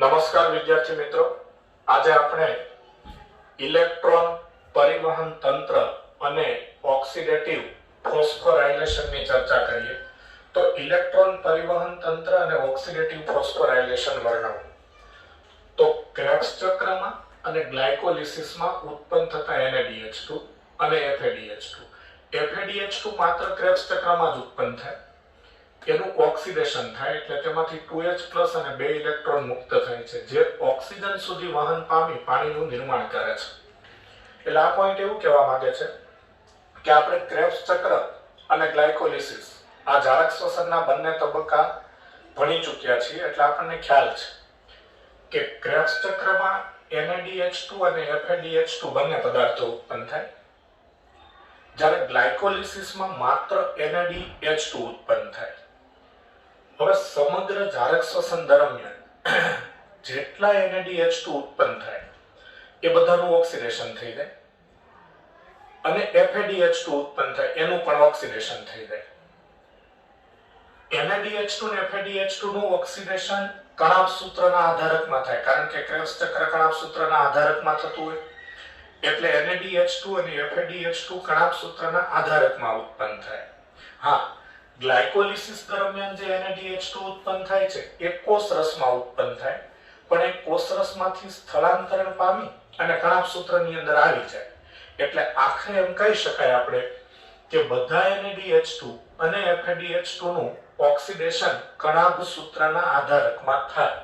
નમસ્કાર વિદ્યાર્થી મિત્રો, આજે આપણે ઇલેક્ટ્રોન પરિવહન તંત્ર અને ઓક્સિડેટિવ ફોસ્ફોરાયલેશનની ચર્ચા કરીએ. તો ઇલેક્ટ્રોન પરિવહન તંત્ર અને ઓક્સિડેટિવ ફોસ્ફોરાયલેશન વર્ણવો. તો ક્રેબ્સ ચક્રમાં અને ગ્લાયકોલિસિસમાં ઉત્પન્ન થતા NaDH2 અને FADH2. FADH2 માત્ર ક્રેબ્સ ચક્રમાં જ ઉત્પન્ન થાય. એનું ઓક્સિડેશન થાય એટલે તેમાંથી 2H+ અને 2 ઇલેક્ટ્રોન મુક્ત થાય છે, જે ઓક્સિજન સુધી વહન પામી પાણીનું નિર્માણ કરે છે. એટલે આ પોઈન્ટ એવું કહેવા માંગે છે કે આપણે ક્રેબ્સ ચક્ર અને ગ્લાયકોલિસિસ આ જારક શ્વસનના બંને તબક્કા ભણી ચૂક્યા છીએ, એટલે આપણને ખ્યાલ છે કે ક્રેબ્સ ચક્રમાં NaDH2 અને FADH2 બંને પદાર્થો ઉત્પન્ન થાય, જ્યારે ગ્લાયકોલિસિસમાં માત્ર NaDH2 ઉત્પન્ન થાય. હવે સમગ્ર જારક શ્વસન દરમિયાન જેટલા NaDH2 ઉત્પન્ન થાય એ બધાનું ઓક્સિડેશન થઈ જાય અને FADH2 ઉત્પન્ન થાય એનું પણ ઓક્સિડેશન થઈ જાય. NaDH2 અને FADH2 નું ઓક્સિડેશન કણાભ સૂત્રના આધારકમાં થાય, કારણ કે ક્રેબ્સ ચક્ર કણાભ સૂત્રના આધારકમાં થતું હોય એટલે NaDH2 અને FADH2 કણાભ સૂત્રના આધારકમાં ઉત્પન્ન થાય. હા, ગ્લાયકોલિસિસ દરમિયાન જે NaDH2 ઉત્પન્ન થાય છે એ કોષરસમાં ઉત્પન્ન થાય, પણ એ કોષરસમાંથી સ્થળાંતરણ પામી અને કણાભ સૂત્રની અંદર આવી જાય. એટલે આખરે એમ કહી શકાય આપણે કે બધા NaDH2 અને FADH2 નું ઓક્સિડેશન કણાભ સૂત્રના આધારકમાં થાય.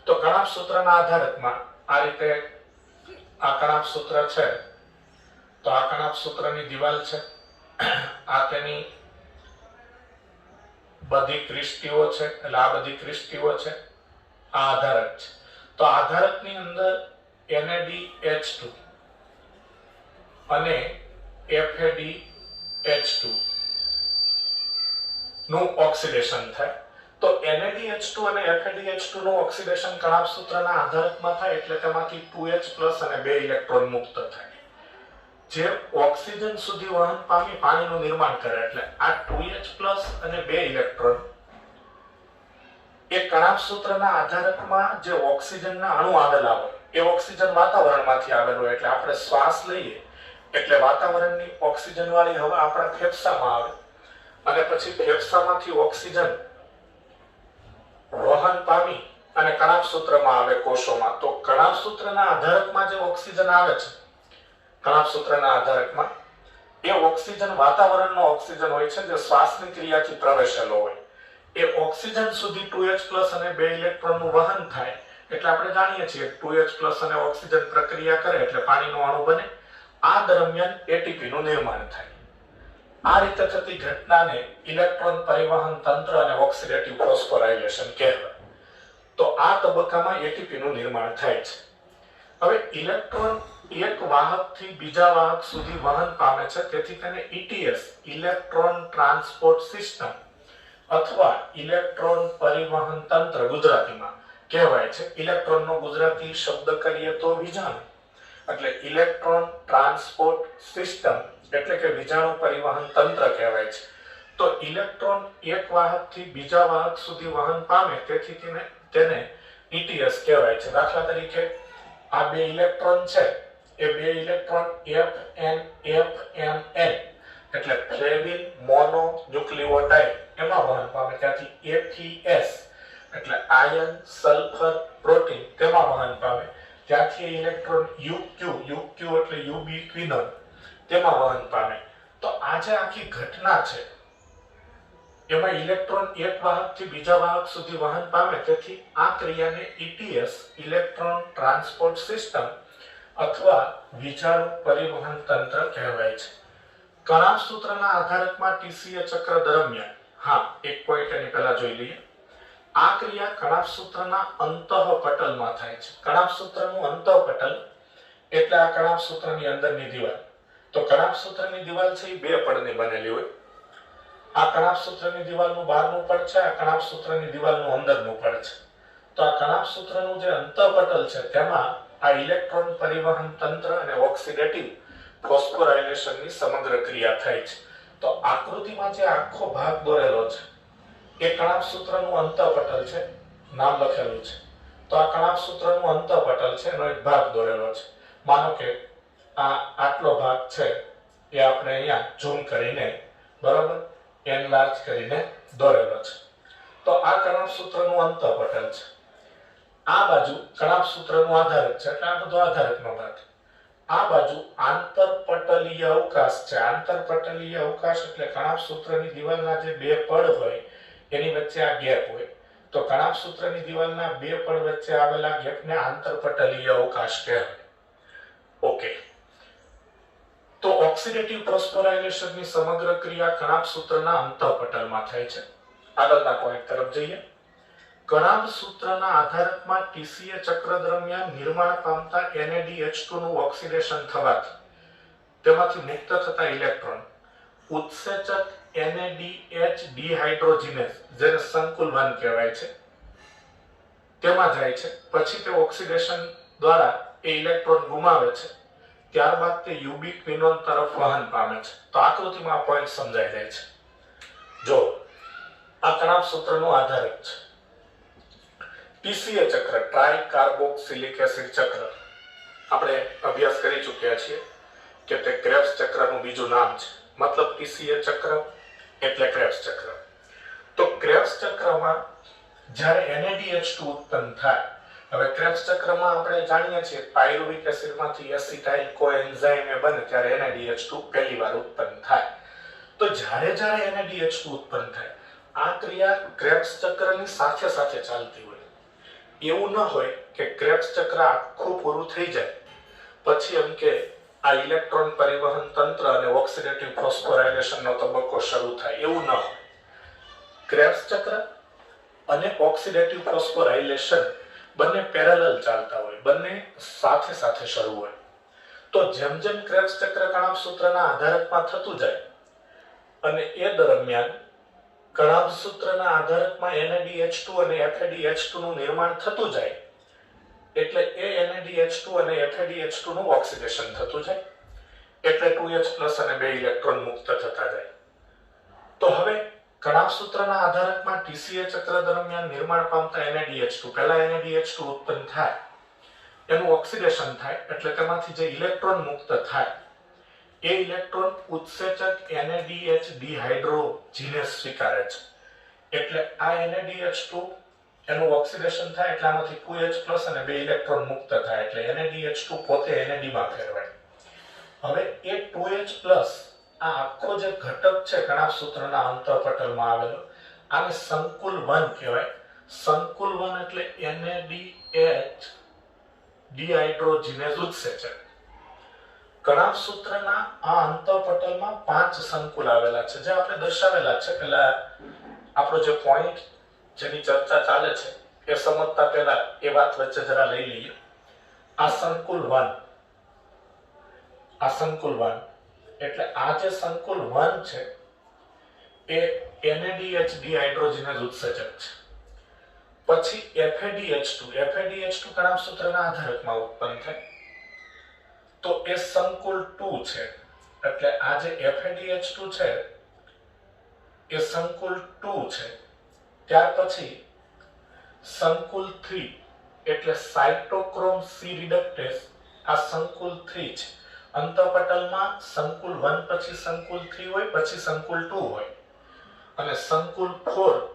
તો કણાભ સૂત્રના આધારકમાં આ રીતે આ કણાભ સૂત્ર છે, તો આ કણાભ સૂત્રની દિવાલ છે, આ તેની બધી ક્રિસ્ટીઓ છે, એટલે આ બધી ક્રિસ્ટીઓ છે, આ આધારક છે. તો આધારકની અંદર NaDH2 અને FADH2 નું ઓક્સિડેશન થાય. તો NaDH2 અને FADH2 નું ઓક્સિડેશન કણાભ સૂત્રના આધારકમાં થાય એટલે તેમાંથી 2H+ અને 2 ઇલેક્ટ્રોન મુક્ત થાય, જે ઓક્સિજન સુધી વહન પામી પાણીનું નિર્માણ કરે. એટલે આ 2H+ અને 2 ઇલેક્ટ્રોન એ કણાભ સૂત્રના આધારકમાં જે ઓક્સિજનના અણુ આવેલા હોય એ ઓક્સિજન વાતાવરણમાંથી આવેલો હોય, એટલે આપણે શ્વાસ લઈએ એટલે વાતાવરણની ઓક્સિજન વાળી હવા આપણા ફેફસામાં આવે અને પછી ફેફસામાંથી ઓક્સિજન વહન પામી અને કણાભ સૂત્રમાં આવે કોષોમાં. તો કણાભ સૂત્રના આધારકમાં જે ઓક્સિજન આવે છે કણાભ સૂત્રના આધારકમાં એ ઓક્સિજન વાતાવરણનો ઓક્સિજન હોય છે, જે શ્વાસની ક્રિયાથી પ્રવેશેલો હોય. એ ઓક્સિજન સુધી 2H+ અને 2 ઇલેક્ટ્રોનનું વહન થાય એટલે આપણે જાણીએ છીએ 2H+ અને ઓક્સિજન પ્રક્રિયા કરે એટલે પાણીનો અણુ બને. આ દરમિયાન ATP નું નિર્માણ થાય. આ રીતે થતી ઘટનાને ઇલેક્ટ્રોન પરિવહન તંત્ર અને ઓક્સિડેટિવ ફોસ્ફોરાયલેશન કહેવાય. તો આ તબક્કામાં ATP નું નિર્માણ થાય છે. હવે ઇલેક્ટ્રોન એક વાહકથી બીજા વાહક સુધી વહન પામે છે, તેથી તેને ETS ઇલેક્ટ્રોન ટ્રાન્સપોર્ટ સિસ્ટમ અથવા ઇલેક્ટ્રોન પરિવહન તંત્ર ગુજરાતીમાં કહેવાય છે. ઇલેક્ટ્રોનનો ગુજરાતી શબ્દ કરીએ તો વિજાણુ, એટલે ઇલેક્ટ્રોન ટ્રાન્સપોર્ટ સિસ્ટમ એટલે કે વિજાણુ પરિવહન તંત્ર કહેવાય છે. તો ઇલેક્ટ્રોન એક વાહકથી બીજા વાહક સુધી વહન પામે તેથી તેને ETS કહેવાય છે. દાખલા તરીકે આ 2 ઇલેક્ટ્રોન છે એ 2 ઇલેક્ટ્રોન FNFMN એટલે ફ્લેવિન મોનો ન્યુક્લિઓટાઇડ એમાં વહન પામે, ત્યાંથી A થી S એટલે આયર્ન સલ્ફર પ્રોટીન તેમાં વહન પામે, ત્યાંથી ઇલેક્ટ્રોન UQ એટલે યુબિક્વિનોન તેમાં વહન પામે. તો આ જે આખી ઘટના છે એમાં ઇલેક્ટ્રોન એક વાહકથી બીજા વાહક સુધી વહન પામે, તેથી આ ક્રિયાને ETS ઇલેક્ટ્રોન ટ્રાન્સપોર્ટ સિસ્ટમ અથવા વિજાણુ પરિવહન તંત્ર કહેવાય છે. કણાભ સૂત્રના આધારકમાં TCA ચક્ર દરમિયાન, હા એક પોઈન્ટ એની પહેલા જોઈ લઈએ, આ ક્રિયા કણાભ સૂત્રના અંતઃપટલમાં થાય છે. કણાભ સૂત્રનું અંતઃપટલ એટલે આ કણાભ સૂત્રની અંદરની દિવાલ. તો કણાભ સૂત્રની દિવાલ છે એ 2 પડની બનેલી હોય. આ કણાભ સૂત્રની દિવાલનું બહારનું પડ છે, આ કણાભ સૂત્રની દિવાલનું અંદરનું પડ છે. તો આ કણાભ સૂત્રનું જે અંતઃપટલ છે તેમાં આ ઇલેક્ટ્રોન પરિવહન તંત્ર અને ઓક્સિડેટિવ ફોસ્ફોરાયલેશનની સમગ્ર ક્રિયા થાય છે. તો આકૃતિમાં જે આખો ભાગ દોરેલો છે એ કણાભ સૂત્રનું અંતઃપટલ છે, નામ લખેલું છે. તો આ કણાભ સૂત્રનું અંતઃપટલ છે એનો એક ભાગ દોરેલો છે. માનો કે આ આટલો ભાગ છે એ આપણે અહીંયા ઝૂમ કરીને બરાબર એનલાર્જ કરીને દોરેલો છે. તો આ કણાભ સૂત્રનું અંતઃપટલ છે. આ બાજુ કણાભ સૂત્રનું આધારક છે એટલે આ બધો આધારકનો ભાગ. આ બાજુ આંતરપટલીય અવકાશ છે. આંતરપટલીય અવકાશ એટલે કણાભ સૂત્રની દિવાલના જે બે પડ હોય એની વચ્ચે આ ગેપ હોય. તો કણાભ સૂત્રની દિવાલના બે પડ વચ્ચે આવેલા ગેપને આંતરપટલીય અવકાશ કહેવાય. ઓકે. તો ઓક્સિડેટિવ ફોસ્ફોરાયલેશનની સમગ્ર ક્રિયા કણાભ સૂત્રના અંતઃપટલમાં થાય છે. આગળના પોઈન્ટ તરફ જઈએ. કણાભ સૂત્રના આધારકમાં ટીસીએ ચક્ર દરમિયાન નિર્માણ પામતા NADH2 નું ઓક્સિડેશન થવાથી તેમાંથી મુક્ત થતા ઇલેક્ટ્રોન ઉત્સેચક NADH ડિહાઇડ્રોજિનેઝ જેને સંકુલ 1 કહેવાય છે તેમાં જાય છે. પછી તે ઓક્સિડેશન દ્વારા એ ઇલેક્ટ્રોન ગુમાવે છે. ત્યારબાદ તે યુબિક્વિનોન તરફ વહન પામે છે. તો આકૃતિમાં આ પોઈન્ટ સમજાઈ જાય છે. જો આ કણાભ સૂત્રનું આધારક છે. ટીસીએ ચક્ર ટ્રાઈ કાર્બોક્સિલિક એસિડ ચક્ર આપણે અભ્યાસ કરી ચૂક્યા છીએ કે તે ક્રેબ્સ ચક્રનું બીજું નામ છે. મતલબ ટીસીએ ચક્ર એટલે ક્રેબ્સ ચક્ર. તો ક્રેબ્સ ચક્રમાં જ્યારે NADH2 ઉત્પન્ન થાય, હવે ક્રેબ્સ ચક્રમાં આપણે જાણીએ છીએ પાયરુવિક એસિડમાંથી એસિટાઇલ કોએન્ઝાઇમ બને ત્યારે NADH2 પહેલીવાર ઉત્પન્ન થાય. તો જ્યારે NADH2 ઉત્પન્ન થાય આ ક્રિયા ક્રેબ્સ ચક્રની સાથે સાથે ચાલતી હોય. એવું ન હોય કે ક્રેબ્સ ચક્ર આખું પૂરું થઈ જાય પછી એમ કે આ ઇલેક્ટ્રોન પરિવહન તંત્ર અને ઓક્સિડેટિવ ફોસ્ફોરાયલેશનનો તબક્કો શરૂ થાય, એવું ન હોય. ક્રેબ્સ ચક્ર અને ઓક્સિડેટિવ ફોસ્ફોરાયલેશન બંને પેરેલલ ચાલતા હોય, બંને સાથે સાથે શરૂ હોય. તો જેમ જેમ ક્રેબ્સ ચક્ર કણાભ સૂત્રના આધારકમાં થતું જાય અને એ દરમિયાન કણાભ સૂત્રના આધારકમાં NADH2 અને FADH2 નું નિર્માણ થતું જાય એટલે એ NADH2 અને FADH2 નું ઓક્સિડેશન થતું જાય એટલે 2H+ અને 2 ઇલેક્ટ્રોન મુક્ત થતા જાય. તો હવે કણાભ સૂત્રના આધારકમાં ટીસીએ ચક્ર દરમિયાન નિર્માણ પામતા NADH2 પહેલા NADH2 ઉત્પન્ન થાય એનું ઓક્સિડેશન થાય એટલે તેમાંથી જે ઇલેક્ટ્રોન મુક્ત થાય એ ઇલેક્ટ્રોન ઉત્સેચક NADH ડિહાઇડ્રોજિનેઝ સ્વીકારે છે. એટલે આ NADH2 એનું ઓક્સિડેશન થાય એટલે આમાંથી 2H+ અને 2 ઇલેક્ટ્રોન મુક્ત થાય એટલે NADH2 પોતે NAD માં ફેરવાય. હવે એ 2H+ આ આખો જે ઘટક છે કણાભ સૂત્રના અંતઃપટલમાં આવેલો આને સંકુલ 1 કહેવાય. સંકુલ 1 એટલે NADH ડિહાઇડ્રોજિનેઝ ઉત્સેચક. કણાભ સૂત્રના આ અંતઃપટલમાં 5 સંકુલ આવેલા છે જે આપણે દર્શાવેલા છે. પહેલા આપણો જે પોઈન્ટ જેની ચર્ચા ચાલે છે એ સમજતા પહેલા એ વાત વચ્ચે જરા લઈ લઈએ. આ સંકુલ 1 એટલે આ જે સંકુલ 1 છે એ NADH ડિહાઇડ્રોજિનેઝ ઉત્સેચક છે. પછી FADH2 કણાભ સૂત્રના આધારકમાં ઉત્પન્ન થાય તો એ સંકુલ 2 છે. એટલે આ જે FADH2 છે એ સંકુલ 2 છે. ત્યાર પછી સંકુલ 3 એટલે સાઇટોક્રોમ C રિડક્ટેઝ આ સંકુલ 3 છે. અંતઃપટલમાં સંકુલ 1 પછી સંકુલ 3 હોય, પછી સંકુલ 2 હોય અને સંકુલ 4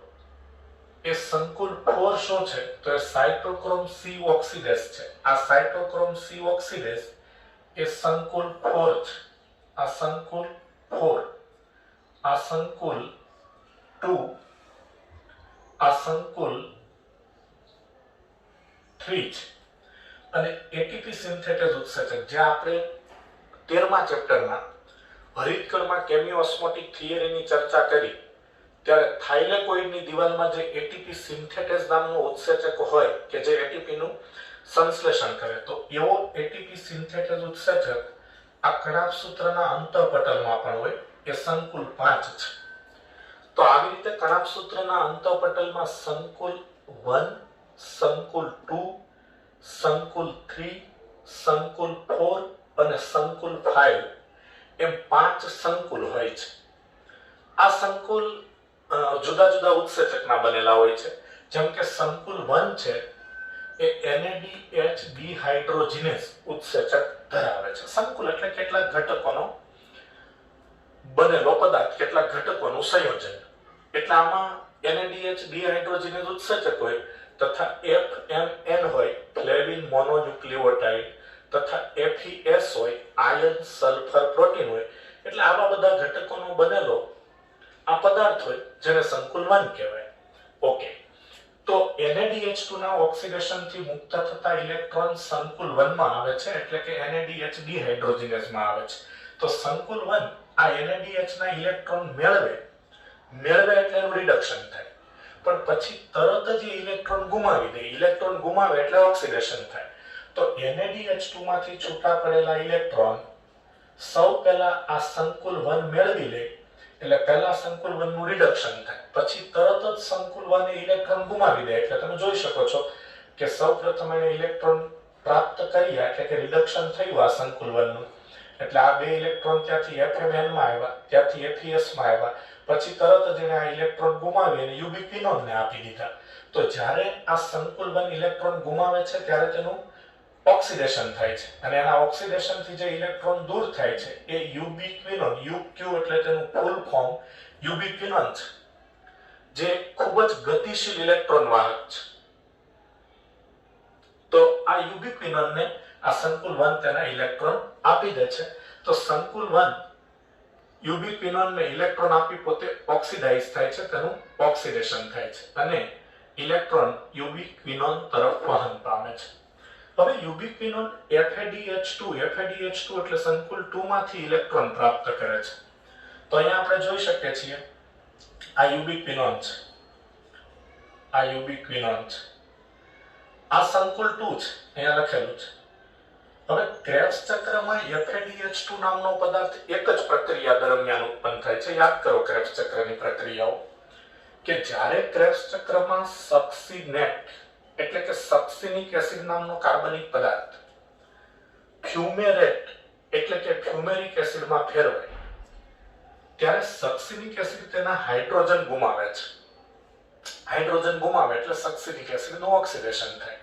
એ સંકુલ 4 શું છે તો એ સાઇટોક્રોમ C ઓક્સિડેઝ છે. આ સાઇટોક્રોમ C ઓક્સિડેઝ એ સંકુલ 4 છે. આ સંકુલ 4, આ સંકુલ 2, આ સંકુલ 3 છે. અને એટીપી સિન્થેટેઝ ઉત્સેચક જે આપણે 13મા ચેપ્ટરમાં હરિતકણમાં કેમિયોસ્મોટિક થિયરીની ચર્ચા કરી ત્યારે થાઇલેકોઇડની દિવાલમાં જે એટીપી સિન્થેટેઝ નામનું ઉત્સેચક હોય કે જે એટીપીનું સંશ્લેષણ કરે, તો એવો એટીપી સિન્થેટેઝ ઉત્સેચક આ કણાભ સૂત્રના અંતઃપટલમાં પણ હોય. એ સંકુલ 5 છે. તો આવી રીતે કણાભ સૂત્રના અંતઃપટલમાં સંકુલ 1, સંકુલ 2, સંકુલ 3, સંકુલ 4 અને સંકુલ 5 એમ 5 સંકુલ હોય છે. આ સંકુલ જુદા જુદા ઉત્સેચકના બનેલા હોય છે. જેમ કે સંકુલ 1 છે એ NADH ડિહાઇડ્રોજિનેઝ ઉત્સેચક ધરાવે છે. સંકુલ એટલે કેટલાક ઘટકોનો બનેલો પદાર્થ, કેટલાક ઘટકોનું સંયોજન. એટલે આમાં NADH ડિહાઇડ્રોજિનેઝ ઉત્સેચક હોય તથા FMN હોય ફ્લેવિન મોનોન્યુક્લિયોટાઇડ તથા FES હોય આયર્ન સલ્ફર પ્રોટીન હોય. એટલે આવા બધા ઘટકોનો બનેલો આ પદાર્થ હોય જેને સંકુલ 1 કહેવાય. ઓકે, તો NADH2 ના ઓક્સિડેશન થી મુક્ત થતા ઇલેક્ટ્રોન સંકુલ 1 માં આવે છે, એટલે કે NADH ડિહાઇડ્રોજિનેઝ માં આવે છે. તો સંકુલ 1 આ NADH ના ઇલેક્ટ્રોન મેળવે એટલે એનું રિડક્શન થાય, પણ પછી તરત જ ઇલેક્ટ્રોન ગુમાવી દે. ઇલેક્ટ્રોન ગુમાવે એટલે ઓક્સિડેશન થાય. તો NADH2 માંથી છૂટા પડેલા ઇલેક્ટ્રોન સૌ પહેલા આ સંકુલ 1 મેળવી લે, એટલે પહેલા સંકુલ 1 નું રિડક્શન થાય, પછી તરત જ સંકુલ 1 એ ઇલેક્ટ્રોન ગુમાવી દે. એટલે તમે જોઈ શકો છો કે સૌપ્રથમ એને ઇલેક્ટ્રોન પ્રાપ્ત કર્યા, એટલે કે રિડક્શન થયું આ સંકુલ 1 નું. એટલે આ બે ઇલેક્ટ્રોન ત્યાંથી FMN માં આવ્યા, ત્યાંથી FES માં આવ્યા, પછી તરત જ એને આ ઇલેક્ટ્રોન ગુમાવી અને યુબિક્વિનોન ને આપી દીધા. તો જ્યારે આ સંકુલ 1 ઇલેક્ટ્રોન ગુમાવે છે ત્યારે તેનું ઓક્સિડેશન થાય છે, અને એના ઓક્સિડેશન થી જે ઇલેક્ટ્રોન દૂર થાય છે એ યુબિક્વિનોન, UQ એટલે તેનું ફૂલ ફોર્મ યુબિક્વિનોન છે, જે ખૂબ જ ગતિશીલ ઇલેક્ટ્રોન વાહક છે. તો આ યુબિક્વિનોન ને આ સંકુલ 1 તેના ઇલેક્ટ્રોન આપી દે છે. તો સંકુલ 1 યુબિક્વિનોન ને ઇલેક્ટ્રોન આપી પોતે ઓક્સિડાઇઝ થાય છે, તેનું ઓક્સિડેશન થાય છે અને ઇલેક્ટ્રોન યુબિક્વિનોન તરફ વહન પામે છે. હવે યુબિક્વિનોન FADH2 એટલે સંકુલ 2 માંથી ઇલેક્ટ્રોન પ્રાપ્ત કરે છે. તો અહીંયા આપણે જોઈ શકીએ છીએ આ યુબિક્વિનોન છે, આ યુબિક્વિનોન છે, આ સંકુલ 2 છે, અહીંયા લખેલું છે. હવે ક્રેબ્સ ચક્રમાં FADH2 નામનો પદાર્થ એક જ પ્રક્રિયા દરમિયાન ઉત્પન્ન થાય છે. યાદ કરો ક્રેબ્સ ચક્રની પ્રક્રિયાઓ, કે જ્યારે ક્રેબ્સ ચક્રમાં સક્સીનેટ એટલે કે સક્સિનિક એસિડ નામનો કાર્બનિક પદાર્થ ફ્યુમેરેટ એટલે કે ફ્યુમેરિક એસિડમાં ફેરવાય ત્યારે સક્સિનિક એસિડ તેના હાઇડ્રોજન ગુમાવે છે. હાઇડ્રોજન ગુમાવે એટલે સક્સિનિક એસિડનું ઓક્સિડેશન થાય.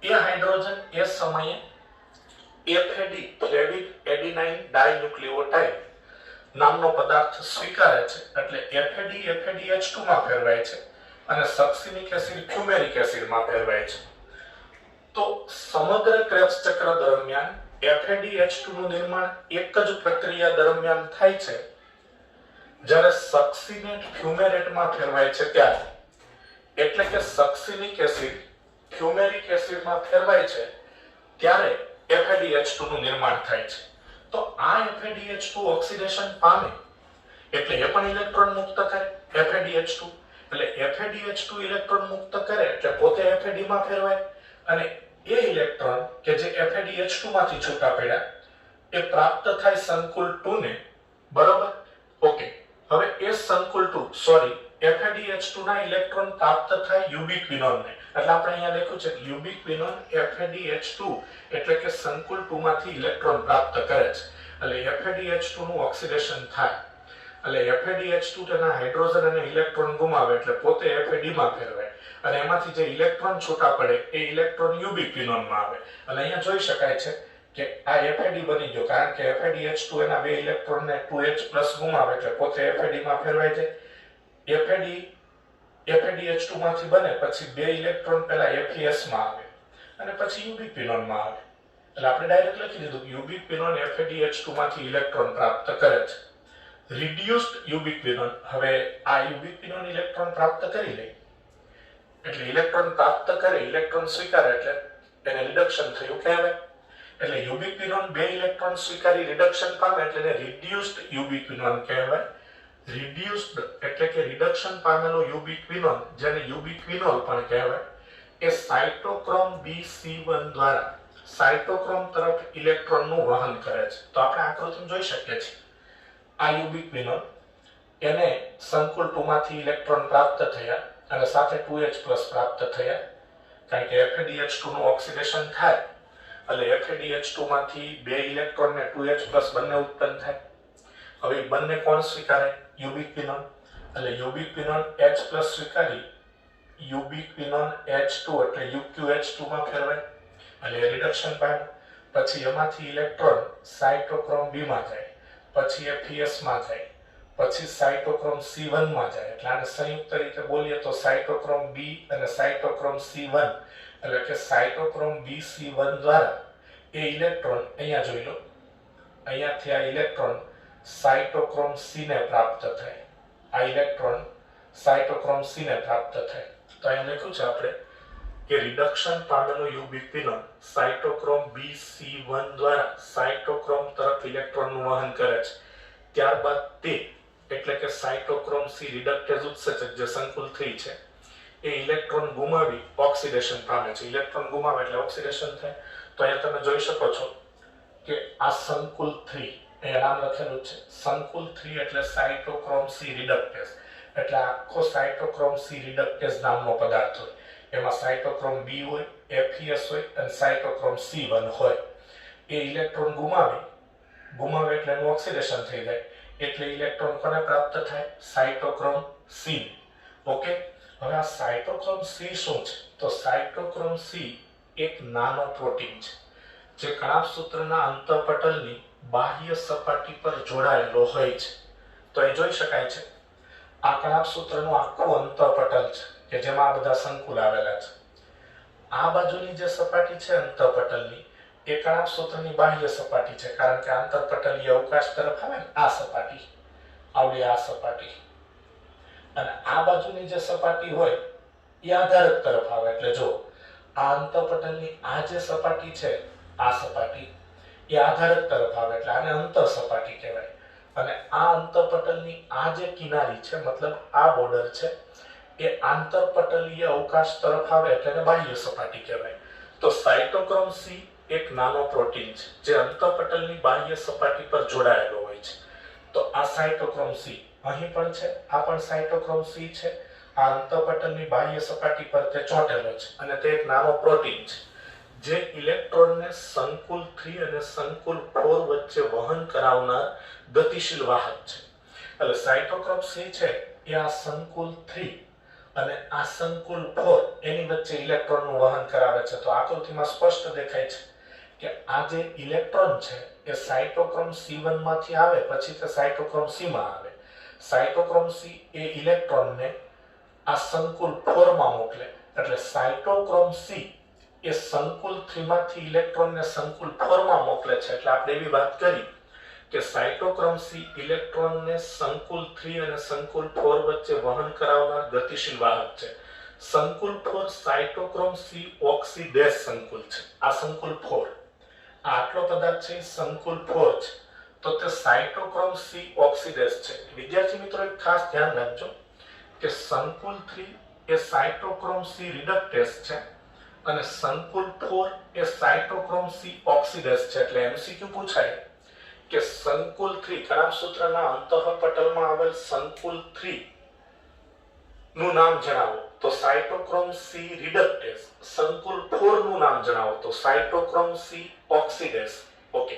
એ હાઇડ્રોજન એ સમયે FAD ફ્લેવિક એડિનાઇન ડાઇન્યુક્લિયોટાઇડ નામનો પદાર્થ સ્વીકારે છે, એટલે FADH2 માં ફેરવાય છે અને સક્સિનિક એસિડ ફ્યુમેરિક એસિડમાં ફેરવાય છે. તો સમગ્ર ક્રેબ્સ ચક્ર દરમિયાન FADH2 નું નિર્માણ એક જ પ્રક્રિયા દરમિયાન થાય છે. જ્યારે સક્સિનેટ ફ્યુમેરેટમાં ફેરવાય છે ત્યારે, એટલે કે સક્સિનિક એસિડ ફ્યુમેરિક એસિડમાં ફેરવાય છે ત્યારે FADH2 નું નિર્માણ થાય છે. તો આ FADH2 ઓક્સિડેશન પામે એટલે એ પણ ઇલેક્ટ્રોન મુક્ત કરે. FADH2 એટલે FADH2 ઇલેક્ટ્રોન મુક્ત કરે એટલે પોતે FAD માં ફેરવાય, અને એ ઇલેક્ટ્રોન કે જે FADH2 માંથી છૂટા પડ્યા એ પ્રાપ્ત થાય સંકુલ 2 ને. બરોબર? ઓકે, હવે એ સંકુલ 2 FADH2 ના ઇલેક્ટ્રોન પ્રાપ્ત થાય યુબિક્વિનોન ને. એટલે આપણે અહીંયા લખ્યું છે યુબિક્વિનોન FADH2 એટલે કે સંકુલ 2 માંથી ઇલેક્ટ્રોન પ્રાપ્ત કરે છે. એટલે FADH2 નું ઓક્સિડેશન થાય, એટલે FADH2 તેના હાઇડ્રોજન અને ઇલેક્ટ્રોન ગુમાવે એટલે પોતે FAD માં ફેરવાય, અને એમાંથી જે ઇલેક્ટ્રોન છૂટા પડે એ ઇલેક્ટ્રોન યુબિક્વિનોન માં આવે. અને અહીંયા જોઈ શકાય છે કે આ FAD બની ગયો, કારણ કે FADH2 એના બે ઇલેક્ટ્રોન ને 2H+ ગુમાવે એટલે પોતે FAD માં ફેરવાય છે. FADH2 માંથી બને પછી બે ઇલેક્ટ્રોન પહેલા FES માં આવે અને પછી યુબિક્વિનોન માં આવે. એટલે આપણે ડાયરેક્ટ લખી દીધું યુબિક્વિનોન FADH2 માંથી ઇલેક્ટ્રોન પ્રાપ્ત કરે છે. રિડ્યુસ્ડ યુબિક્વિનોન, હવે આ યુબિક્વિનોન ઇલેક્ટ્રોન પ્રાપ્ત કરી લે એટલે ઇલેક્ટ્રોન પ્રાપ્ત કરે, ઇલેક્ટ્રોન સ્વીકારે એટલે એને રિડક્શન થયું કહેવાય. એટલે યુબિક્વિનોન બે ઇલેક્ટ્રોન સ્વીકારી રિડક્શન પામે એટલે એને રિડ્યુસ્ડ યુબિક્વિનોન કહેવાય. રિડ્યુસ્ડ એટલે કે રિડક્શન પામેલો યુબિક્વિનોન, જેને યુબિક્વિનોલ પણ કહેવાય, એ સાઇટોક્રોમ BC1 દ્વારા સાઇટોક્રોમ તરફ ઇલેક્ટ્રોનનું વહન કરે છે. તો આપણે આકૃતિમાં જોઈ શકીએ છીએ આ યુબિક્વિનોન, એને સંકુલ 2 માંથી ઇલેક્ટ્રોન પ્રાપ્ત થયા અને સાથે 2H+ પ્રાપ્ત થયા, કારણ કે FADH2 નું ઓક્સિડેશન થાય એટલે FADH2 માંથી બે ઇલેક્ટ્રોન ને 2H+ બંને ઉત્પન્ન થાય. હવે બંને કોણ સ્વીકારે? યુબિક્વિનોન. એટલે યુબિક્વિનોન H+ સ્વીકારી યુબિક્વિનોન H2 એટલે UqH2 માં ફેરવાય એટલે રિડક્શન પામે. પછી એમાંથી ઇલેક્ટ્રોન સાઇટોક્રોમ B માં જાય, પછી એ PS માં જાય, પછી સાઇટોક્રોમ C1 માં જાય. એટલે આને સંયુક્ત રીતે બોલીએ તો સાઇટોક્રોમ B અને સાઇટોક્રોમ C1 એટલે કે સાઇટોક્રોમ BC1 દ્વારા એ ઇલેક્ટ્રોન અહીંયા જોઈ લો, અહીંયાથી આ ઇલેક્ટ્રોન સાઇટોક્રોમ C ને પ્રાપ્ત થાય. આ ઇલેક્ટ્રોન સાઇટોક્રોમ C ને પ્રાપ્ત થાય. તો અહીંયા લખ્યું છે આપણે કે રિડક્શન પામેલો યુબિક્વિનોન સાઇટોક્રોમ BC1 દ્વારા સાઇટોક્રોમ તરફ ઇલેક્ટ્રોનનું વહન કરે છે. ત્યારબાદ તે એટલે કે સાઇટોક્રોમ C રિડક્ટેઝ ઉત્સેચક જે સંકુલ 3 છે એ ઇલેક્ટ્રોન ગુમાવી ઓક્સિડેશન પામે છે. ઇલેક્ટ્રોન ગુમાવે એટલે ઓક્સિડેશન થાય. તો અહીંયા તમે જોઈ શકો છો કે આ સંકુલ 3 એ નામ લખેલું છે. સંકુલ 3 એટલે સાઇટોક્રોમ C રિડક્ટેઝ એટલે આખો સાઇટોક્રોમ C રિડક્ટેઝ નામનો પદાર્થ હોય. એમાં સાઇટોક્રોમ B હોય, FeS હોય અને સાઇટોક્રોમ C1 હોય. એ ઇલેક્ટ્રોન ગુમાવે એટલે એનું ઓક્સિડેશન થઈ જાય. એટલે ઇલેક્ટ્રોન કોને પ્રાપ્ત થાય? Cytochrome C. ઓકે, હવે આ સાઇટોક્રોમ C શું છે? તો સાઇટોક્રોમ C એક નાનો પ્રોટીન છે જે કણાભસૂત્રના અંતઃપટલની બાહ્ય સપાટી પર જોડાયેલો હોય છે. તો એ જોઈ શકાય છે આ કણાભસૂત્રનું આખું અંતઃપટલ છે કે જેમાં આ બધા સંકુલ આવેલા છે. આ બાજુની જે સપાટી છે અંતઃપટલની એ કણાભસૂત્રની બાહ્ય સપાટી છે, કારણ કે આંતરપટલીય અવકાશ તરફ આવે ને આ સપાટી, આવડી આ સપાટી, અને આ બાજુની જે સપાટી હોય એ આધારક તરફ આવે. એટલે જો આ અંતઃપટલની આ જે સપાટી છે, આ સપાટી એ આધારક તરફ આવે એટલે આને અંતઃ સપાટી કહેવાય. અને આ અંતઃપટલની આ જે કિનારી છે, મતલબ આ બોર્ડર છે, એ આંતરપટલીય અવકાશ તરફ આવે એટલે એને બાહ્ય સપાટી કહેવાય. તો સાઇટોક્રોમ C એક નાનો પ્રોટીન છે જે અંતઃપટલની બાહ્ય સપાટી પર જોડાયેલો હોય છે. તો આ સાઇટોક્રોમ C અહીં પણ છે, આ પણ સાઇટોક્રોમ C છે. આ અંતઃપટલની બાહ્ય સપાટી પર તે ચોંટેલો છે અને તે એક નાનો પ્રોટીન છે જે ઇલેક્ટ્રોનને સંકુલ 3 અને સંકુલ 4 વચ્ચે વહન કરાવનાર ગતિશીલ વાહક છે. એટલે સાઇટોક્રોમ C છે એ આ સંકુલ 3 અને આ સંકુલ 4 એની વચ્ચે ઇલેક્ટ્રોનનું વહન કરાવે છે. તો આકૃતિમાં સ્પષ્ટ દેખાય છે કે આ જે ઇલેક્ટ્રોન છે એ સાઇટોક્રોમ C1 માંથી આવે પછી તે સાઇટોક્રોમ C માં આવે. સાઇટોક્રોમ C એ ઇલેક્ટ્રોનને આ સંકુલ 4 માં મોકલે. એટલે સાઇટોક્રોમ C એ સંકુલ 3 માંથી ઇલેક્ટ્રોનને સંકુલ 4 માં મોકલે છે. એટલે આપણે એવી વાત કરી કે સાઇટોક્રોમ C ઇલેક્ટ્રોનને સંકુલ 3 અને સંકુલ 4 વચ્ચે વહન કરાવનાર ગતિશીલ વાહક છે. સંકુલ 4 સાઇટોક્રોમ C ઓક્સિડેઝ સંકુલ છે. આ સંકુલ 4 આટલો પદાર્થ છે સંકુલ 4 છે. તો તે સાઇટોક્રોમ C ઓક્સિડેઝ છે. વિદ્યાર્થી મિત્રો એક ખાસ ધ્યાન રાખજો કે સંકુલ 3 એ સાઇટોક્રોમ C રિડક્ટેઝ છે અને સંકુલ 4 એ સાઇટોક્રોમ C ઓક્સિડેઝ છે. એટલે MCQ પૂછાય કે સંકુલ 3 કણાભસૂત્રના અંતઃપટલમાં આવેલ સંકુલ 3 નું નામ જણાવો તો સાઇટોક્રોમ C રિડક્ટેઝ. સંકુલ 4 નું નામ જણાવો તો સાઇટોક્રોમ C ઓક્સિડેઝ. ઓકે,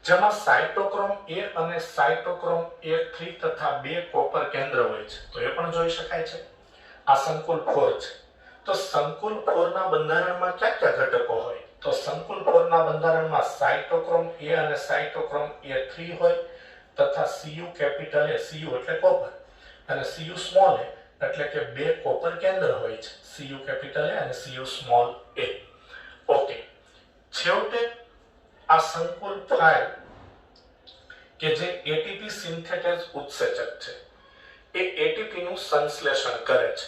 જેમાં સાઇટોક્રોમ A અને સાઇટોક્રોમ A3 તથા 2 કોપર કેન્દ્ર હોય છે. તો એ પણ જોઈ શકાય છે. આ સંકુલ 4 છે. તો સંકુલ 4 ના બંધારણમાં કયા કયા ઘટકો હોય? તો સંકુલ 4 ના બંધારણમાં સાઇટોક્રોમ A અને સાઇટોક્રોમ A3 હોય તથા Cu કેપિટલ A, Cu એટલે કોપર, અને Cu સ્મોલ a એટલે કે 2 કોપર કેન્દ્ર હોય છે, Cu કેપિટલ A અને Cu સ્મોલ a. ઓકે, છેવટે આ સંકુલ 5 કે જે ATP સિન્થેટેઝ ઉત્સેચક છે એ ATP નું સંશ્લેષણ કરે છે.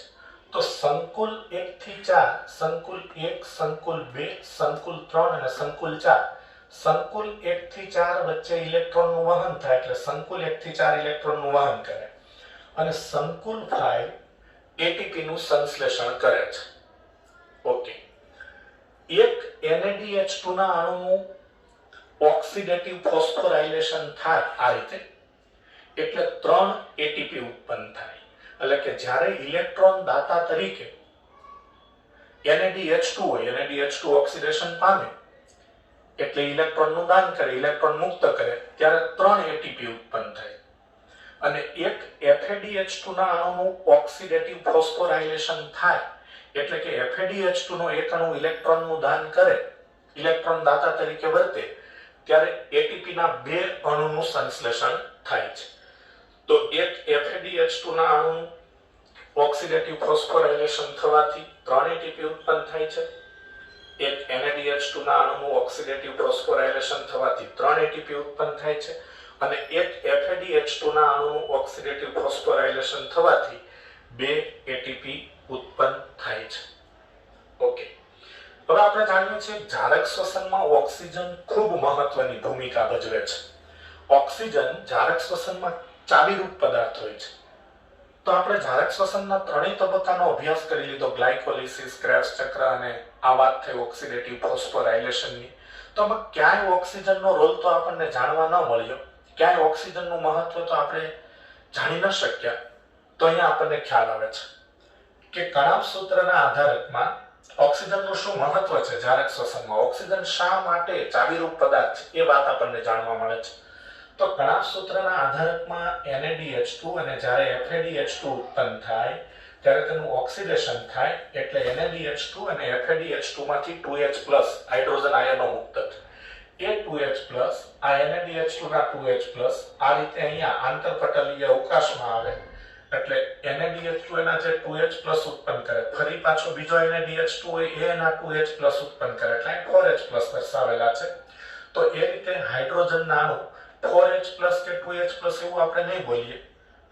તો સંકુલ 1 થી 4, સંકુલ 1, સંકુલ 2, સંકુલ 3 અને સંકુલ 4, સંકુલ 1 થી 4 વચ્ચે ઇલેક્ટ્રોનનું વહન થાય એટલે સંકુલ 1 થી 4 ઇલેક્ટ્રોનનું વહન કરે અને સંકુલ 5 ATP નું સંશ્લેષણ કરે છે. ઓકે, એક NADH2 ના અણુનું ઓક્સિડેટિવ ફોસ્ફોરાયલેશન થાય આ રીતે એટલે 3 ATP ઉત્પન્ન થાય. એટલે કે જ્યારે ઇલેક્ટ્રોન દાતા તરીકે NADH2 હોય, NADH2 ઓક્સિડેશન પામે એટલે ઇલેક્ટ્રોનનું દાન કરે, ઇલેક્ટ્રોન મુક્ત કરે ત્યારે 3 ATP ઉત્પન્ન થાય. અને એક FeDH2 ના અણુનું ઓક્સિડેટિવ ફોસ્ફોરાયલેશન થાય એટલે કે FeDH2 નો એક અણુ ઇલેક્ટ્રોનનું દાન કરે, ઇલેક્ટ્રોન દાતા તરીકે વર્તે, ત્યારે ATP ના બે અણુનું સંશ્લેષણ થાય છે. તો એક FeDH2 ના અણુનું ઓક્સિડેટિવ ફોસ્ફોરાયલેશન થવાથી 3 ATP ઉત્પન્ન થાય છે. એક NaDH2 ના અણુનું ઓક્સિડેટિવ ફોસ્ફોરાયલેશન થવાથી 3 ATP ઉત્પન્ન થાય છે અને એક FeDH2 ના અણુનું ઓક્સિડેટિવ ફોસ્ફોરાયલેશન થવાથી 2 ATP ઉત્પન્ન થાય છે. ઓકે, હવે આપણે જાણીએ છીએ જારક શ્વસનમાં ઓક્સિજન ખૂબ મહત્વની ભૂમિકા ભજવે છે. ઓક્સિજન જારક શ્વસનમાં ચાવીરૂપ પદાર્થ હોય છે. તો આપણે જારક શ્વસનના ત્રણેય તબક્કાનો અભ્યાસ કરી લીધો, ગ્લાયકોલિસિસ, ક્રેબ્સ ચક્ર અને આ વાત થઈ ઓક્સિડેટિવ ફોસ્ફોરાયલેશનની. તો આમાં ક્યાંય ઓક્સિજનનો રોલ તો આપણને જાણવા ન મળ્યો, ક્યાંય ઓક્સિજનનું મહત્વ તો આપણે જાણી ન શક્યા. તો અહીંયા આપણને ખ્યાલ આવે છે કે કણાભ સૂત્રના આધારકમાં ઓક્સિજનનું શું મહત્વ છે. જારક શ્વસનમાં ઓક્સિજન શા માટે ચાવીરૂપ પદાર્થ છે એ વાત આપણને જાણવા મળે છે. તો કણાભ સૂત્રના આધારકમાં NaDH2 અને જ્યારે FeDH2 ઉત્પન્ન થાય ત્યારે તેનું ઓક્સિડેશન થાય એટલે NaDH2 અને FeDH2 માંથી 2H+ હાઇડ્રોજન આયનો મુક્ત થાય. એ 2H+ આ NaDH2 ના 2H+ આ રીતે અહીંયા આંતરપટલીય અવકાશમાં આવે એટલે NaDH2 એના જે 2H+ ઉત્પન્ન કરે, ફરી પાછો બીજો NaDH2 હોય એ એના 2H+ ઉત્પન્ન કરે એટલે 4H+ દર્શાવેલા છે. તો એ રીતે હાઇડ્રોજનના અણુ 4H+ કે 2H+ એવું આપણે નહીં બોલીએ,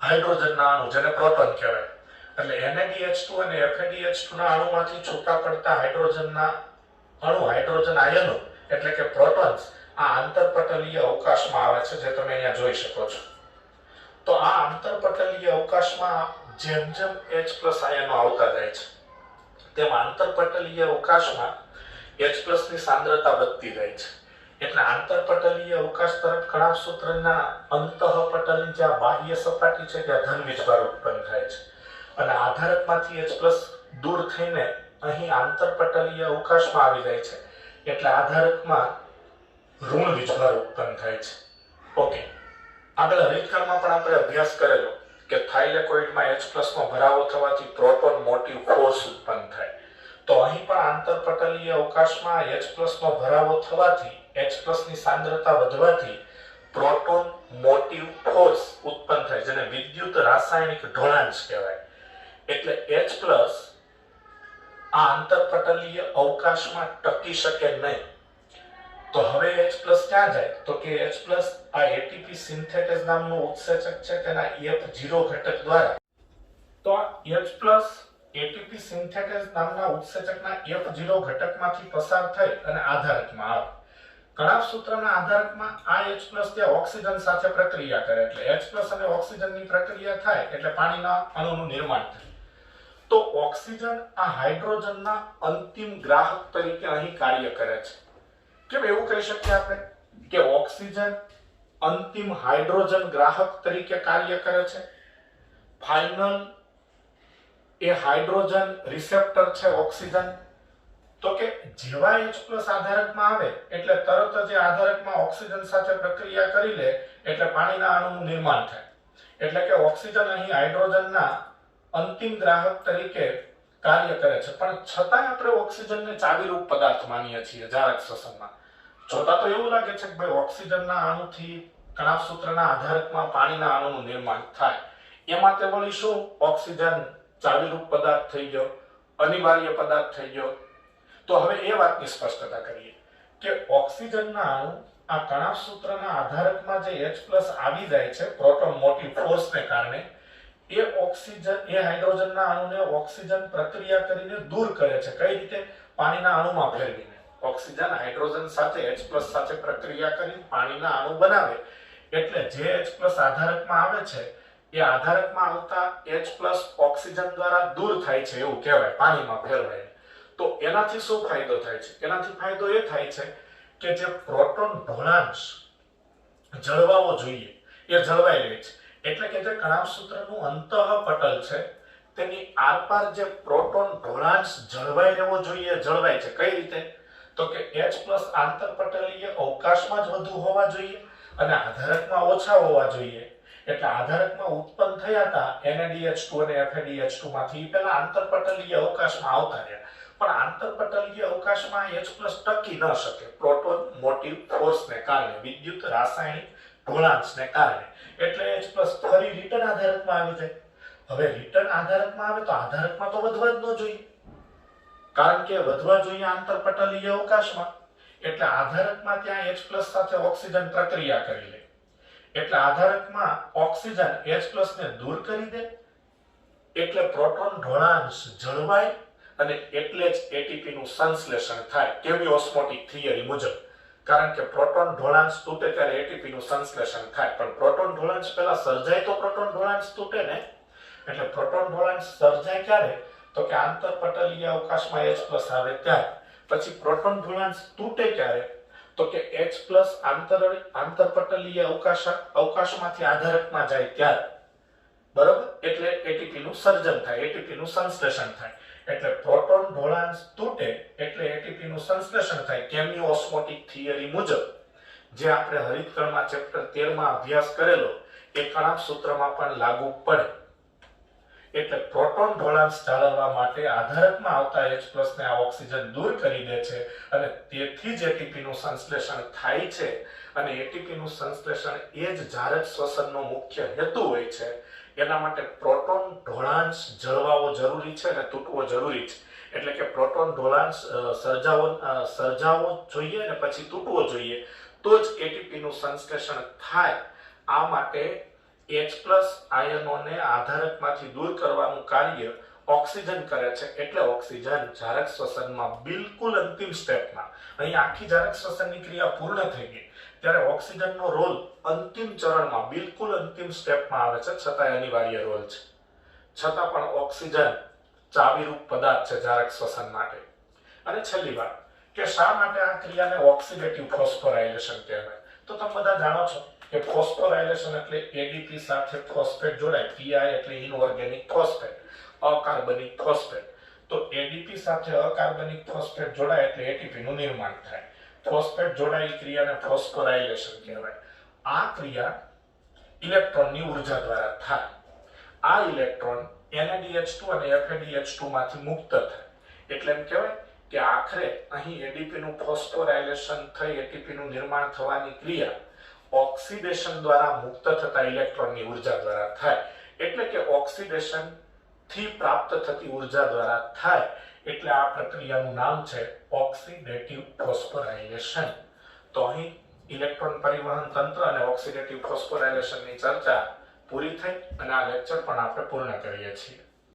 હાઇડ્રોજનના અણુ જેને પ્રોટોન કહેવાય. એટલે NaDH2 અને FeDH2 ના અણુમાંથી છૂટા પડતા હાઇડ્રોજનના અણુ, હાઇડ્રોજન આયનો એટલે કે પ્રોટોન્સ આ આંતરપટલીય અવકાશમાં આવે છે, જે તમે અહીંયા જોઈ શકો છો. તો આ આંતરપટલીય અવકાશમાં જેમ જેમ H+ આયનો આવતા જાય છે તેમ આંતરપટલીય અવકાશમાં H+ ની સાંદ્રતા વધતી જાય છે. એટલે આંતરપટલીય અવકાશ તરફ કણાભ સૂત્રના અંતઃપટલની જે બાહ્ય સપાટી છે ત્યાં ધન વીજભાર ઉત્પન્ન થાય છે અને આધારકમાંથી H+ દૂર થઈને અહીં આંતરપટલીય અવકાશમાં આવી જાય છે એટલે આધારકમાં ઋણ વીજભાર ઉત્પન્ન થાય છે. ઓકે, આગળ હરિતકાળમાં પણ આપણે અભ્યાસ કરેલો કે થાઇલેકોઇડમાં H+ નો ભરાવો થવાથી પ્રોટોન મોટિવ ફોર્સ ઉત્પન્ન થાય. તો અહીં પણ આંતરપટલીય અવકાશમાં H+ નો ભરાવો થવાથી, H+ ની સાંદ્રતા વધવાથી પ્રોટોન મોટિવ ફોર્સ ઉત્પન્ન થાય, જેને વિદ્યુત રાસાયણિક ઢોળાંશ કહેવાય. એટલે H+ આ આંતરપટલીય અવકાશમાં ટકી શકે નહીં. તો હવે H+ ક્યાં જાય? તો કે H+ આ ATP સિન્થેટેઝ નામનું ઉત્સેચક છે તેના F0 ઘટક દ્વારા. તો આ H+ ATP સિન્થેટેઝ નામના ઉત્સેચકના F0 ઘટકમાંથી પસાર થઈ અને આધારકમાં આવે. કણાભ સૂત્રના આધારકમાં આ H+ તે ઓક્સિજન સાથે પ્રક્રિયા કરે એટલે H+ અને ઓક્સિજનની પ્રક્રિયા થાય એટલે પાણીના અણુનું નિર્માણ થાય. તો ઓક્સિજન આ હાઇડ્રોજનના અંતિમ ગ્રાહક તરીકે અહીં કાર્ય કરે છે. કેમ એવું કહી શકીએ આપણે કે ઓક્સિજન અંતિમ હાઇડ્રોજન ગ્રાહક તરીકે કાર્ય કરે છે? ફાઇનલ એ હાઇડ્રોજન રિસેપ્ટર છે ઓક્સિજન. તો કે જેવા H+ આધારકમાં આવે એટલે તરત જ આધારકમાં ઓક્સિજન સાથે પ્રક્રિયા કરી લે એટલે પાણીના અણુનું નિર્માણ થાય. એટલે કે ઓક્સિજન અહીં હાઇડ્રોજનના અંતિમ ગ્રાહક તરીકે કાર્ય કરે છે, પણ છતાંય આપણે ઓક્સિજનને ચાવીરૂપ પદાર્થ માનીએ છીએ જારક શ્વસનમાં. જોતા તો એવું લાગે છે કે ભાઈ ઓક્સિજનના અણુથી કણાભ સૂત્રના આધારકમાં પાણીના અણુનું નિર્માણ થાય. એમાં તે વળી શું ઓક્સિજન ચાવીરૂપ પદાર્થ થઈ ગયો, અનિવાર્ય પદાર્થ થઈ ગયો? તો હવે એ વાતની સ્પષ્ટતા કરીએ કે ઓક્સિજનના અણુ આ કણાભ સૂત્રના આધારકમાં જે H+ આવી જાય છે પ્રોટોન મોટિવ ફોર્સને કારણે, એ ઓક્સિજન એ હાઇડ્રોજનના અણુને ઓક્સિજન પ્રક્રિયા કરીને દૂર કરે છે. કઈ રીતે? પાણીના અણુમાં ફેરવીને. ઓક્સિજન હાઇડ્રોજન સાથે H+ સાથે પ્રક્રિયા કરી પાણીના અણુ બનાવે એટલે જે H+ આધારકમાં આવે છે એ આધારકમાં આવતા H+ ઓક્સિજન દ્વારા દૂર થાય છે એવું કહેવાય, પાણીમાં ફેરવાય. તો એનાથી શું ફાયદો થાય છે? એનાથી ફાયદો એ થાય છે કે જે પ્રોટોન ઢોળાંશ જળવાવો જોઈએ એ જળવાઈ રહે છે. એટલે કે જે કણાભ સૂત્રનું અંતઃપટલ છે તેની આરપાર જે પ્રોટોન ઢોળાંશ જળવાઈ રહેવો જોઈએ જળવાય છે. કઈ રીતે? તો કે H+ આંતરપટલીય અવકાશમાં જ વધુ હોવા જોઈએ અને આધારકમાં ઓછા હોવા જોઈએ. એટલે આધારકમાં ઉત્પન્ન થયા હતા NaDH2 અને FeDH2 માંથી પેલા આંતરપટલીય અવકાશમાં આવતા રહ્યા, પણ આંતરપટલીય અવકાશમાં H+ ટકી ન શકે પ્રોટોન મોટિવ ફોર્સને કારણે, વિદ્યુત રાસાયણિક ઢોળાંશને કારણે, એટલે H+ ફરી રિટર્ન આધારકમાં આવી જાય. હવે રિટર્ન આધારકમાં આવે તો આધારકમાં તો વધવા જ ન જોઈએ, કારણ કે વધવા જોઈએ આંતરપટલીય અવકાશમાં, એટલે આધારકમાં ત્યાં H+ સાથે ઓક્સિજન પ્રક્રિયા કરી લે, એટલે આધારકમાં ઓક્સિજન H+ ને દૂર કરી દે, એટલે પ્રોટોન ઢોળાંશ જળવાય અને એટલે જ ATP નું સંશ્લેષણ થાય કેમિઓસ્મોટિક થિયરી મુજબ. કારણ કે પ્રોટોન ઢોળાંશ તૂટે ત્યારે ATP નું સંશ્લેષણ થાય, પણ પ્રોટોન ઢોળાંશ પહેલા સર્જાય તો પ્રોટોન ઢોળાંશ તૂટે ને. એટલે પ્રોટોન ઢોળાંશ સર્જાય ક્યારે? તો કે આંતરપટલીય અવકાશમાં H+ આવે ત્યારે. પછી પ્રોટોન ઢોળાંશ તૂટે ક્યારે? તો કે H+ આંતરપટલીય અવકાશમાંથી આધારકમાં જાય ત્યારે. બરોબર? એટલે ATP નું સર્જન થાય, ATP નું સંશ્લેષણ થાય. એટલે પ્રોટોન ઢોળાંશ તૂટે એટલે ATP નું સંશ્લેષણ થાય કેમિઓસ્મોટિક થિયરી મુજબ, જે આપણે હરિતકણમાં ચેપ્ટર 13 માં અભ્યાસ કરેલો એ કણાક સૂત્રમાં પણ લાગુ પડે. એટલે પ્રોટોન ઢોળાંશ જાળવવા માટે આધારકમાં આવતા H+ ને આ ઓક્સિજન દૂર કરી દે છે અને તેથી જ ATP નું સંશ્લેષણ થાય છે. અને ATP નું સંશ્લેષણ એ જ જારક શ્વસનનો મુખ્ય હેતુ હોય છે. એના માટે પ્રોટોન ઢોળાંશ જળવાવો જરૂરી છે અને તૂટવો જરૂરી છે. એટલે કે પ્રોટોન ઢોળાંશ સર્જાવો જોઈએ અને પછી તૂટવો જોઈએ, તો જ ATP નું સંશ્લેષણ થાય. આ માટે H+ આયનોને આધારકમાંથી દૂર કરવાનું કાર્ય ઓક્સિજન કરે છે. એટલે ઓક્સિજન જારક શ્વસનમાં બિલકુલ અંતિમ સ્ટેપમાં, અહીં આખી જારક શ્વસનની ક્રિયા પૂર્ણ થઈ ગઈ ત્યારે ઓક્સિજનનો રોલ અંતિમ ચરણમાં, બિલકુલ અંતિમ સ્ટેપમાં આવે છે, છતાં અનિવાર્ય રોલ છે. છતાં પણ ઓક્સિજન ચાવીરૂપ પદાર્થ છે જારક શ્વસન માટે. અને છેલ્લી વાત કે શા માટે આ ક્રિયાને ઓક્સિડેટિવ ફોસ્ફોરાયલેશન કહેવાય? તો તમે બધા જાણો છો કે ફોસ્ફોરાયલેશન એટલે ADP સાથે ફોસ્ફેટ જોડાય, PI એટલે ઇનઓર્ગેનિક ફોસ્ફેટ, અકાર્બનિક ફોસ્ફેટ. તો ADP સાથે અકાર્બનિક ફોસ્ફેટ જોડાય એટલે ATP નું નિર્માણ થાય. ફોસ્ફેટ જોડાયેલી ક્રિયાને ફોસ્ફોરાયલેશન કહેવાય. આ ક્રિયા ઇલેક્ટ્રોનની ઉર્જા દ્વારા થાય. આ ઇલેક્ટ્રોન NaDH2 અને FeDH2 માંથી મુક્ત થાય. એટલે એમ કહેવાય કે આખરે અહીં ADP નું ફોસ્ફોરાયલેશન થઈ ATP નું નિર્માણ થવાની ક્રિયા ઓક્સિડેશન દ્વારા મુક્ત થતા ઇલેક્ટ્રોનની ઉર્જા દ્વારા થાય. એટલે કે ઓક્સિડેશન થી પ્રાપ્ત થતી ઉર્જા દ્વારા થાય. એટલે આ પ્રક્રિયાનું નામ છે ઓક્સિડેટિવ ફોસ્ફોરાયલેશન. તો અહીં ઇલેક્ટ્રોન પરિવહન તંત્ર અને ઓક્સિડેટિવ ફોસ્ફોરાયલેશનની ચર્ચા પૂરી થઈ અને આ લેક્ચર પણ આપણે પૂર્ણ કરીએ છીએ.